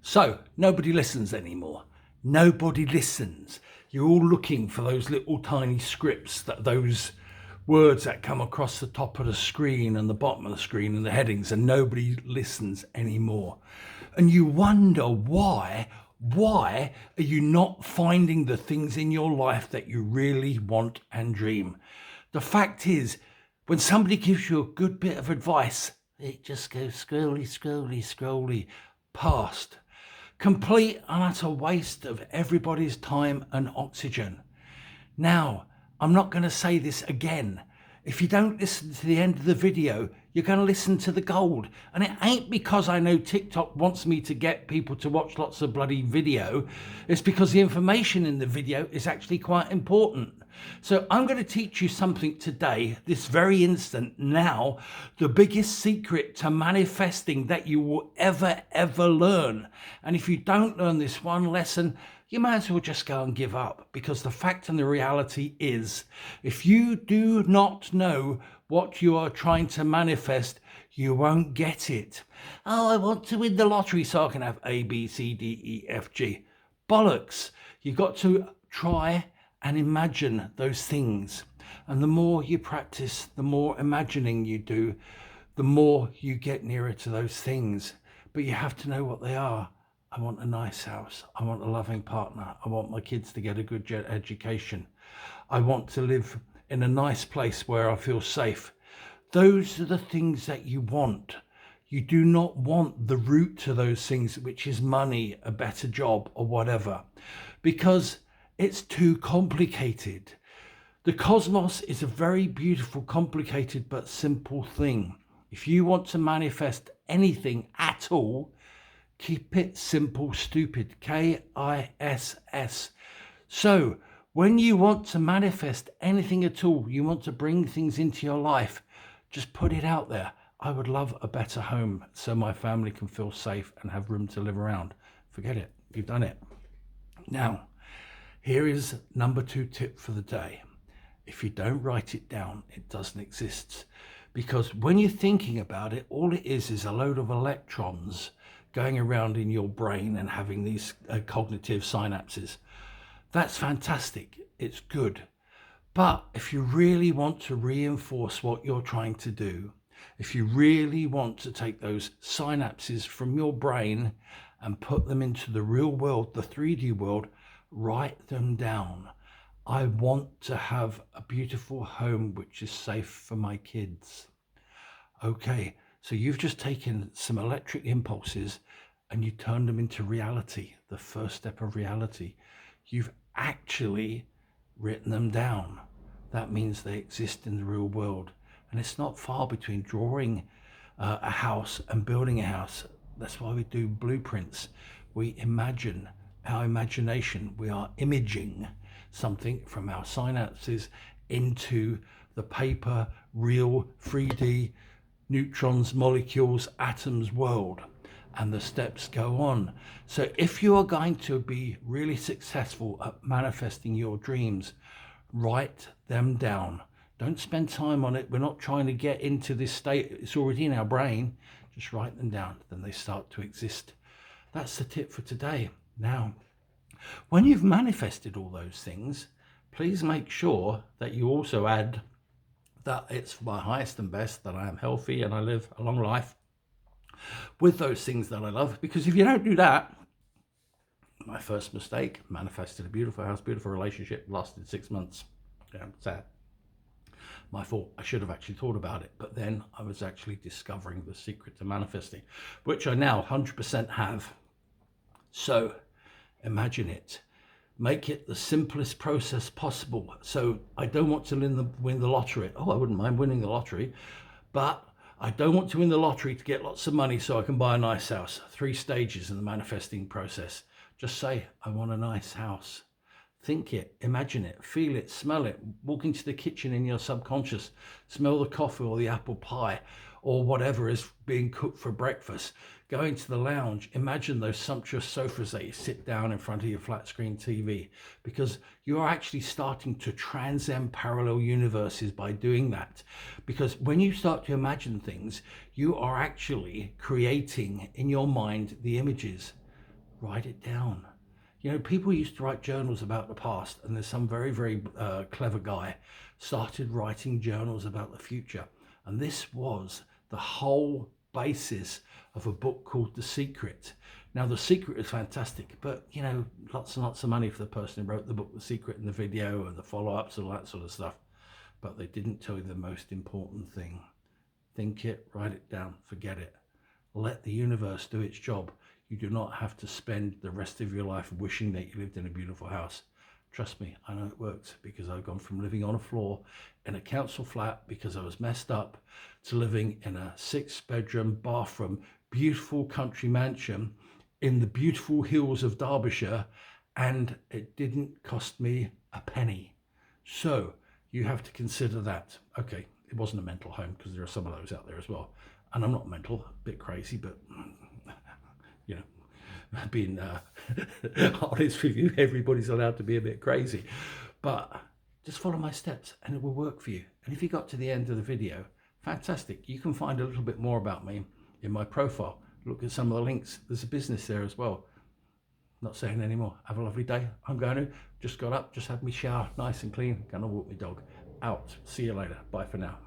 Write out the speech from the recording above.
So nobody listens anymore. Nobody listens. You're all looking for those little tiny scripts, those words that come across the top of the screen and the bottom of the screen and the headings, and nobody listens anymore. And you wonder why. Why are you not finding the things in your life that you really want and dream? The fact is, when somebody gives you a good bit of advice, it just goes scrolly past. Complete and utter waste of everybody's time and oxygen. Now, I'm not going to say this again. If you don't listen to the end of the video, you're going to listen to the gold. And it ain't because I know TikTok wants me to get people to watch lots of bloody video. It's because the information in the video is actually quite important. So I'm going to teach you something today, this very instant, now, the biggest secret to manifesting that you will ever learn. And if you don't learn this one lesson, you might as well just go and give up, because the fact and the reality is, if you do not know what you are trying to manifest, you won't get it. Oh, I want to win the lottery so I can have A, B, C, D, E, F, G. Bollocks. You've got to try and imagine those things. And the more you practice, the more imagining you do, the more you get nearer to those things. But you have to know what they are. I want a nice house. I want a loving partner. I want my kids to get a good education. I want to live in a nice place where I feel safe. Those are the things that you want. You do not want the root to those things, which is money, a better job, or whatever, because it's too complicated. The cosmos is a very beautiful, complicated, but simple thing. If you want to manifest anything at all, keep it simple, stupid, KISS. So when you want to manifest anything at all, you want to bring things into your life, just put it out there. I would love a better home so my family can feel safe and have room to live around. Forget it, you've done it. Now, here is number 2 tip for the day. If you don't write it down, it doesn't exist. Because when you're thinking about it, all it is a load of electrons going around in your brain and having these cognitive synapses. That's fantastic. It's good. But if you really want to reinforce what you're trying to do, if you really want to take those synapses from your brain and put them into the real world, the 3D world, write them down. I want to have a beautiful home which is safe for my kids. Okay, so you've just taken some electric impulses and you turned them into reality, the first step of reality. You've actually written them down. That means they exist in the real world. And it's not far between drawing a house and building a house. That's why we do blueprints. We imagine. Our imagination, we are imaging something from our synapses into the paper, real 3D neutrons, molecules, atoms world, and the steps go on. So if you are going to be really successful at manifesting your dreams, write them down. Don't spend time on it. We're not trying to get into this state. It's already in our brain. Just write them down. Then they start to exist. That's the tip for today. Now, when you've manifested all those things, please make sure that you also add that it's my highest and best, that I am healthy and I live a long life with those things that I love. Because if you don't do that, my first mistake, manifested a beautiful house, beautiful relationship, lasted 6 months. Yeah, sad. My fault. I should have actually thought about it. But then I was actually discovering the secret to manifesting, which I now 100% have. So imagine it. Make it the simplest process possible. So I don't want to win the lottery. Oh, I wouldn't mind winning the lottery. But I don't want to win the lottery to get lots of money so I can buy a nice house. 3 stages in the manifesting process. Just say, I want a nice house. Think it, imagine it, feel it, smell it. Walk into the kitchen in your subconscious. Smell the coffee or the apple pie or whatever is being cooked for breakfast. Go into the lounge. Imagine those sumptuous sofas that you sit down in front of your flat screen TV, because you are actually starting to transcend parallel universes by doing that. Because when you start to imagine things, you are actually creating in your mind the images. write it down. You know, people used to write journals about the past, and there's some very, very clever guy started writing journals about the future. And this was the whole basis of a book called The Secret. Now, The Secret is fantastic, but, you know, lots and lots of money for the person who wrote the book, The Secret, and the video and the follow-ups and all that sort of stuff. But they didn't tell you the most important thing. Think it, write it down, forget it. Let the universe do its job. You do not have to spend the rest of your life wishing that you lived in a beautiful house. Trust me, I know it works, because I've gone from living on a floor in a council flat because I was messed up to living in a 6-bedroom bathroom, beautiful country mansion in the beautiful hills of Derbyshire, and it didn't cost me a penny. So you have to consider that. Okay, it wasn't a mental home, because there are some of those out there as well. And I'm not mental, a bit crazy, but you know, being honest with you, everybody's allowed to be a bit crazy. But just follow my steps and it will work for you. And if you got to the end of the video, fantastic. You can find a little bit more about me in my profile. Look at some of the links. There's a business there as well. Not saying anymore. Have a lovely day. I'm going to. Just got up, just had me shower, nice and clean. Gonna walk my dog. Out. See you later. Bye for now.